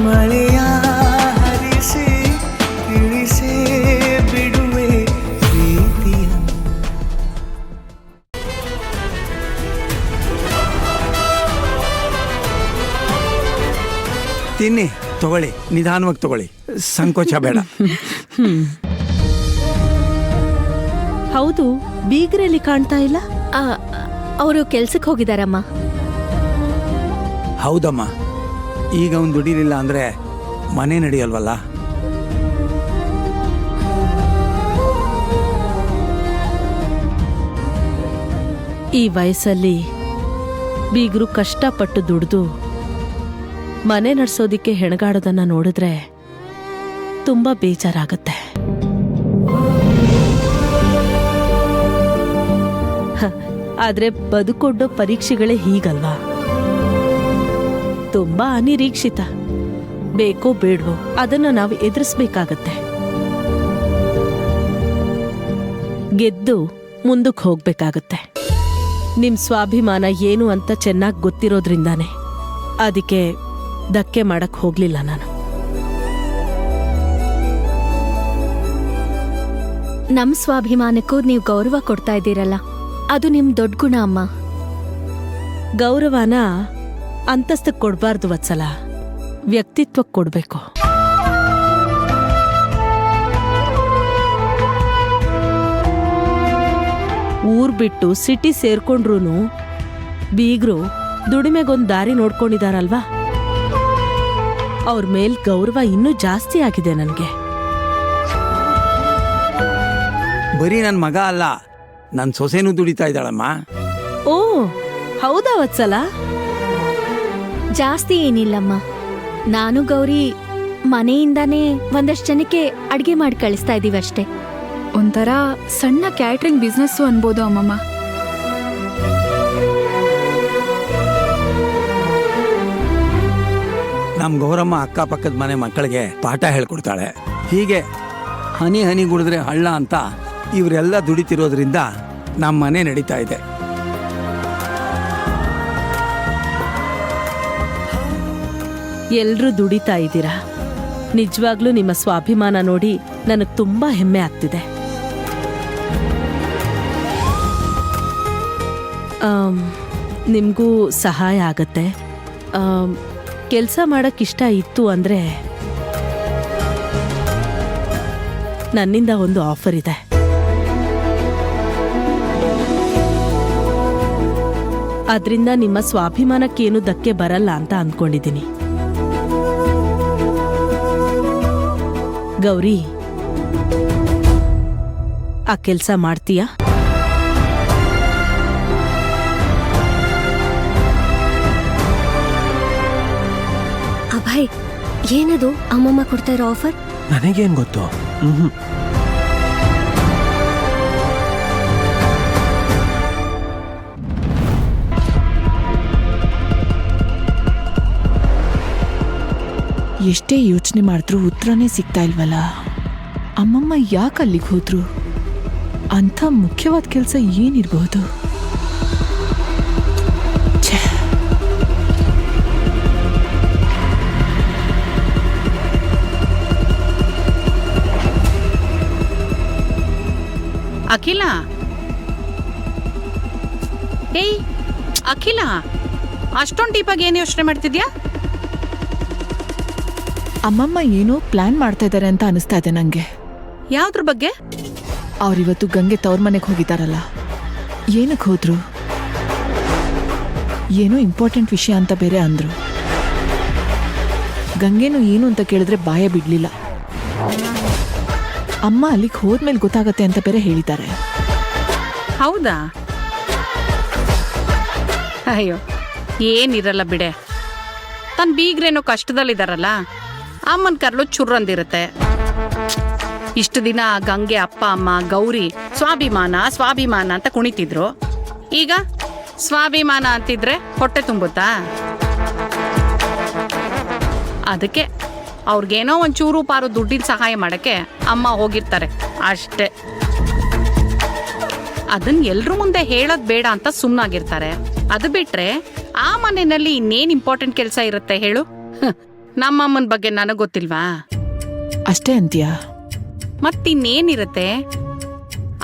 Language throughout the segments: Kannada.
ಮಳೆಯ ಹರಿಸಿ ಇಳಿಸೇ ಬಿಡುವೆ ಪ್ರೀತಿಯ. ತಿನ್ನಿ, ತಗೊಳ್ಳಿ, ನಿಧಾನವಾಗಿ ತಗೊಳ್ಳಿ, ಸಂಕೋಚ ಬೇಡ. ಹೌದು, ಬೀಗ್ರಲ್ಲಿ ಕಾಣ್ತಾ ಇಲ್ಲ. ಅವರು ಕೆಲ್ಸಕ್ಕೆ ಹೋಗಿದಾರಮ್ಮ. ಹೌದಮ್ಮ, ಈಗ ಅವ್ನು ದುಡಿಲಿಲ್ಲ ಅಂದ್ರೆ ಮನೆ ನಡೆಯಲ್ವಲ್ಲ. ಈ ವಯಸ್ಸಲ್ಲಿ ಬೀಗರು ಕಷ್ಟಪಟ್ಟು ದುಡ್ದು ಮನೆ ನಡೆಸೋದಿಕ್ಕೆ ಹೆಣಗಾಡೋದನ್ನ ನೋಡಿದ್ರೆ ತುಂಬಾ ಬೇಜಾರಾಗತ್ತೆ. ಆದ್ರೆ ಬದುಕೊಡ್ಡೋ ಪರೀಕ್ಷೆಗಳೇ ಹೀಗಲ್ವಾ? ತುಂಬಾ ಅನಿರೀಕ್ಷಿತ. ಬೇಕೋ ಬೇಡವೋ ಅದನ್ನ ನಾವು ಎದುರಿಸ್ಬೇಕಾಗತ್ತೆ. ಗೆದ್ದು ಮುಂದಕ್ಕೆ ಹೋಗ್ಬೇಕಾಗತ್ತೆ. ನಿಮ್ ಸ್ವಾಭಿಮಾನ ಏನು ಅಂತ ಚೆನ್ನಾಗಿ ಗೊತ್ತಿರೋದ್ರಿಂದಾನೆ ಅದಕ್ಕೆ ಧಕ್ಕೆ ಮಾಡಕ್ ಹೋಗ್ಲಿಲ್ಲ ನಾನು. ನಮ್ ಸ್ವಾಭಿಮಾನಕ್ಕೂ ನೀವು ಗೌರವ ಕೊಡ್ತಾ ಇದ್ದೀರಲ್ಲ, ಅದು ನಿಮ್ ದೊಡ್ಡ ಗುಣ ಅಮ್ಮ. ಗೌರವನ ಅಂತಸ್ತಕ್ಕೆ ಕೊಡ್ಬಾರ್ದು ವತ್ಸಲ, ವ್ಯಕ್ತಿತ್ವಕ್ಕೆ ಕೊಡ್ಬೇಕು. ಊರ್ ಬಿಟ್ಟು ಸಿಟಿ ಸೇರ್ಕೊಂಡ್ರು ಬೀಗ್ರು ದುಡಿಮೆಗೊಂದು ದಾರಿ ನೋಡ್ಕೊಂಡಿದಾರಲ್ವಾ, ಅವ್ರ ಮೇಲ್ ಗೌರವ ಇನ್ನೂ ಜಾಸ್ತಿ ಆಗಿದೆ ನನಗೆ. ಬರೀ ನನ್ನ ಮಗ ಅಲ್ಲ, ನನ್ನ ಸೊಸೆನೂ ದುಡಿತಾ ಇದ್ದಾಳಮ್ಮ. ಓ ಹೌದಾ ವತ್ಸಲ? ಜಾಸ್ತಿ ಏನಿಲ್ಲಮ್ಮ. ನಾನು ಗೌರಿ ಮನೆಯಿಂದಾನೇ ಒಂದಷ್ಟು ಜನಕ್ಕೆ ಅಡ್ಗೆ ಮಾಡಿ ಕಳಿಸ್ತಾ ಇದೀವಿ ಅಷ್ಟೇ. ಒಂಥರ ಸಣ್ಣ ಕ್ಯಾಟ್ರಿಂಗ್ ಬಿಸ್ನೆಸ್ಸು ಅನ್ಬೋದು ಅಮ್ಮಮ್ಮ. ನಮ್ಮ ಗೌರಮ್ಮ ಅಕ್ಕಪಕ್ಕದ ಮನೆ ಮಕ್ಕಳಿಗೆ ಪಾಠ ಹೇಳ್ಕೊಡ್ತಾಳೆ. ಹೀಗೆ ಹನಿ ಹನಿ ಗುಡಿದ್ರೆ ಹಳ್ಳ ಅಂತ ಇವರೆಲ್ಲ ದುಡಿತಿರೋದ್ರಿಂದ ನಮ್ಮ ಮನೆ ನಡೀತಾ ಇದೆ. ಎಲ್ರೂ ದುಡಿತಾ ಇದ್ದೀರಾ. ನಿಜವಾಗ್ಲೂ ನಿಮ್ಮ ಸ್ವಾಭಿಮಾನ ನೋಡಿ ನನಗೆ ತುಂಬಾ ಹೆಮ್ಮೆ ಆಗ್ತಿದೆ. ನಿಮಗೂ ಸಹಾಯ ಆಗತ್ತೆ. ಕೆಲಸ ಮಾಡೋಕ್ಕಿಷ್ಟ ಇತ್ತು ಅಂದರೆ ನನ್ನಿಂದ ಒಂದು ಆಫರ್ ಇದೆ. ಅದರಿಂದ ನಿಮ್ಮ ಸ್ವಾಭಿಮಾನಕ್ಕೇನು ಧಕ್ಕೆ ಬರಲ್ಲ ಅಂತ ಅಂದ್ಕೊಂಡಿದ್ದೀನಿ. ಗೌರಿ, ಆ ಕೆಲಸ ಮಾಡ್ತೀಯಾ? ಅಭಯ್, ಏನದು ಅಮ್ಮಮ್ಮ ಕೊಡ್ತಾ ಇರೋ ಆಫರ್? ನನಗೇನ್ ಗೊತ್ತು. ಎಷ್ಟೇ ಯೋಚನೆ ಮಾಡಿದ್ರೂ ಉತ್ತರನೇ ಸಿಗ್ತಾ ಇಲ್ವಲ್ಲ. ಅಮ್ಮಮ್ಮ ಯಾಕೆ ಅಲ್ಲಿಗೆ ಹೋದ್ರು? ಅಂಥ ಮುಖ್ಯವಾದ ಕೆಲಸ ಏನಿರಬಹುದು? ಅಖಿಲ, ಏಯ್ ಅಖಿಲ, ಅಷ್ಟೊಂದು ಡೀಪಾಗಿ ಏನು ಯೋಚನೆ ಮಾಡ್ತಿದ್ಯಾ? ಅಮ್ಮಮ್ಮ ಏನೋ ಪ್ಲಾನ್ ಮಾಡ್ತಾ ಇದ್ದಾರೆ ಅಂತ ಅನಿಸ್ತಾ ಇದೆ ನಂಗೆ. ಯಾವ್ದ್ರ ಬಗ್ಗೆ? ಅವ್ರಿವತ್ತು ಗಂಗೆ ತವ್ರ ಮನೆಗೆ ಹೋಗಿದ್ದಾರಲ್ಲ, ಏನಕ್ಕೆ ಹೋದ್ರು? ಏನೋ ಇಂಪಾರ್ಟೆಂಟ್ ವಿಷಯ ಅಂತ ಬೇರೆ ಅಂದ್ರು. ಗಂಗೆನು ಏನು ಅಂತ ಕೇಳಿದ್ರೆ ಬಾಯ ಬಿಡ್ಲಿಲ್ಲ. ಅಮ್ಮ ಅಲ್ಲಿಗೆ ಹೋದ್ಮೇಲೆ ಗೊತ್ತಾಗತ್ತೆ ಅಂತ ಬೇರೆ ಹೇಳಿದ್ದಾರೆ. ಹೌದಾ? ಅಯ್ಯೋ, ಏನಿರಲ್ಲ ಬಿಡೆ. ತನ್ನ ಬೀಗ್ರೇನೋ ಕಷ್ಟದಲ್ಲಿದ್ದಾರಲ್ಲ, ಅಮ್ಮನ ಕರ್ಲು ಚುರ್ರಂದಿರುತ್ತೆ. ಇಷ್ಟು ದಿನ ಗಂಗೆ ಅಪ್ಪ ಅಮ್ಮ ಗೌರಿ ಸ್ವಾಭಿಮಾನ ಸ್ವಾಭಿಮಾನ ಅಂತ ಕುಣಿತಿದ್ರು. ಈಗ ಸ್ವಾಭಿಮಾನ ಅಂತಿದ್ರೆ ಹೊಟ್ಟೆ ತುಂಬುತ್ತಾ? ಅದಕ್ಕೆ ಅವ್ರಿಗೇನೋ ಒಂಚೂರು ಪಾರು ದುಡ್ಡಿನ ಸಹಾಯ ಮಾಡಕ್ಕೆ ಅಮ್ಮ ಹೋಗಿರ್ತಾರೆ ಅಷ್ಟೇ. ಅದನ್ನ ಎಲ್ರ ಮುಂದೆ ಹೇಳೋದ್ ಬೇಡ ಅಂತ ಸುಮ್ಮನಾಗಿರ್ತಾರೆ. ಅದು ಬಿಟ್ರೆ ಆ ಮನೆಯಲ್ಲಿ ಇನ್ನೇನ್ ಇಂಪಾರ್ಟೆಂಟ್ ಕೆಲಸ ಇರುತ್ತೆ ಹೇಳು? ನಮ್ಮಮ್ಮನ ಬಗ್ಗೆ ನನಗ್ ಗೊತ್ತಿಲ್ವಾ? ಅಷ್ಟೇ ಅಂತೀಯಾ? ಮತ್ತಿನ್ನೇನಿರತ್ತೆ?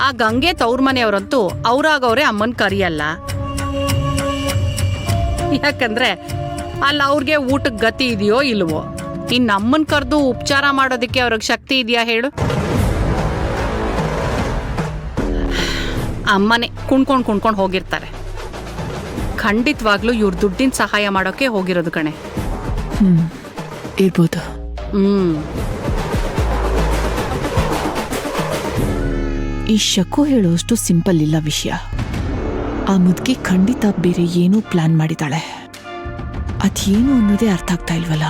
ಆ ಗಂಗೆ ತವ್ರ ಮನೆಯವ್ರಂತೂ ಅವ್ರಾಗವ್ರೆ ಅಮ್ಮನ್ ಕರಿಯಲ್ಲ. ಯಾಕಂದ್ರೆ ಅಲ್ಲ ಅವ್ರಿಗೆ ಊಟಕ್ಕೆ ಗತಿ ಇದೆಯೋ ಇಲ್ವೋ. ಇನ್ ಅಮ್ಮನ್ ಕರೆದು ಉಪಚಾರ ಮಾಡೋದಕ್ಕೆ ಅವ್ರಿಗೆ ಶಕ್ತಿ ಇದೆಯಾ ಹೇಳು? ಅಮ್ಮನೇ ಕುಣ್ಕೊಂಡ್ ಹೋಗಿರ್ತಾರೆ. ಖಂಡಿತವಾಗ್ಲೂ ಇವ್ರ ದುಡ್ಡಿನ ಸಹಾಯ ಮಾಡೋಕೆ ಹೋಗಿರೋದು ಕಣೆ. ಇರ್ಬೋದು. ಈ ಶಕು ಹೇಳೋಷ್ಟು ಸಿಂಪಲ್ ಇಲ್ಲ ವಿಷಯ. ಆ ಮುದುಕಿ ಖಂಡಿತ ಬೇರೆ ಏನೋ ಪ್ಲಾನ್ ಮಾಡಿದಾಳೆ. ಅದೇನು ಅನ್ನೋದೇ ಅರ್ಥ ಆಗ್ತಾ ಇಲ್ವಲ್ಲ.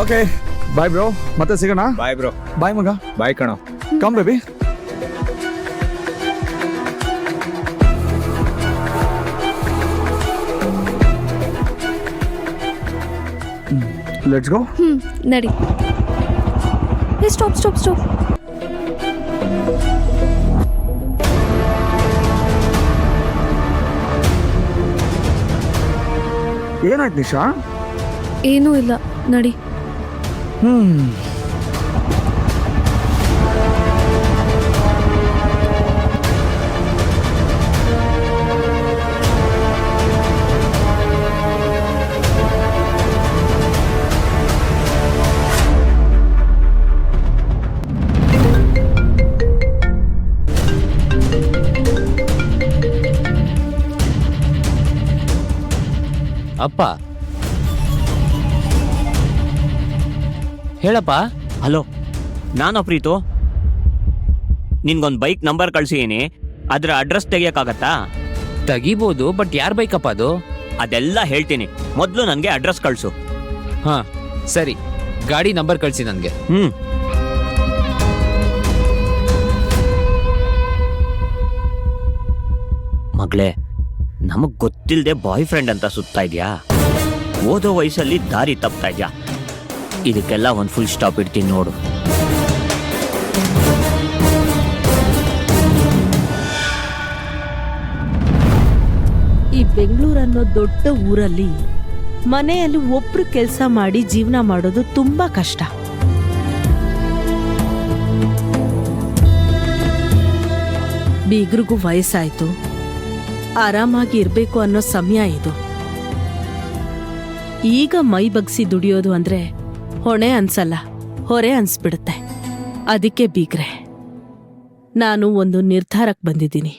ಓಕೆ ಬಾಯ್ ಬ್ರೋ, ಮತ್ತೆ ಸಿಗೋಣ. Bye bro. ಬಾಯ್ ಮಗ. ಬಾಯ್ ಕಣೋ. Come baby. Let's go. ನಡಿ. Stop stop stop. ಏನಾಯ್ತು ನಿಶಾ? ಏನೂ ಇಲ್ಲ, ನಡಿ. ಅಪ್ಪ ಹೇಳಪ್ಪ. ಹಲೋ, ನಾನು ಪ್ರೀತು. ನಿನ್ಗೊಂದು ಬೈಕ್ ನಂಬರ್ ಕಳ್ಸಿದೀನಿ, ಅದರ ಅಡ್ರೆಸ್ ತೆಗಿಯಕ್ಕಾಗತ್ತಾ? ತೆಗಿಬೋದು, ಬಟ್ ಯಾರ್ ಬೈಕಪ್ಪ ಅದು? ಅದೆಲ್ಲ ಹೇಳ್ತೀನಿ, ಮೊದಲು ನನಗೆ ಅಡ್ರೆಸ್ ಕಳಿಸು. ಹಾ ಸರಿ, ಗಾಡಿ ನಂಬರ್ ಕಳಿಸಿ ನನಗೆ. ಮಗಳೇ, ನಮಗ್ ಗೊತ್ತಿಲ್ಲದೆ ಬಾಯ್ ಫ್ರೆಂಡ್ ಅಂತ ಸುತ್ತಾ ಇದೆಯಾ? ಓದೋ ವಯಸ್ಸಲ್ಲಿ ದಾರಿ ತಪ್ತಾ ಇದೆಯಾ? ಇದಕ್ಕೆಲ್ಲ ಒಂದು ಫುಲ್ ಸ್ಟಾಪ್ ಇಡ್ತೀನಿ ನೋಡು. ಈ ಬೆಂಗಳೂರು ಅನ್ನೋ ದೊಡ್ಡ ಊರಲ್ಲಿ ಮನೆಯಲ್ಲಿ ಒಬ್ರು ಕೆಲಸ ಮಾಡಿ ಜೀವನ ಮಾಡೋದು ತುಂಬಾ ಕಷ್ಟ. ಬೀಗ್ರಿಗೂ ವಯಸ್ಸಾಯ್ತು, ಆರಾಮಾಗಿ ಇರ್ಬೇಕು ಅನ್ನೋ ಸಮಯ ಇದು. ಈಗ ಮೈ ಬಗ್ಸಿ ದುಡಿಯೋದು ಅಂದ್ರೆ ಹೊಣೆ ಅನ್ಸಲ್ಲ, ಹೊರೆ ಅನ್ಸ್ಬಿಡುತ್ತೆ. ಅದಕ್ಕೆ ಬೀಗ್ರೆ, ನಾನು ಒಂದು ನಿರ್ಧಾರಕ್ಕೆ ಬಂದಿದ್ದೀನಿ.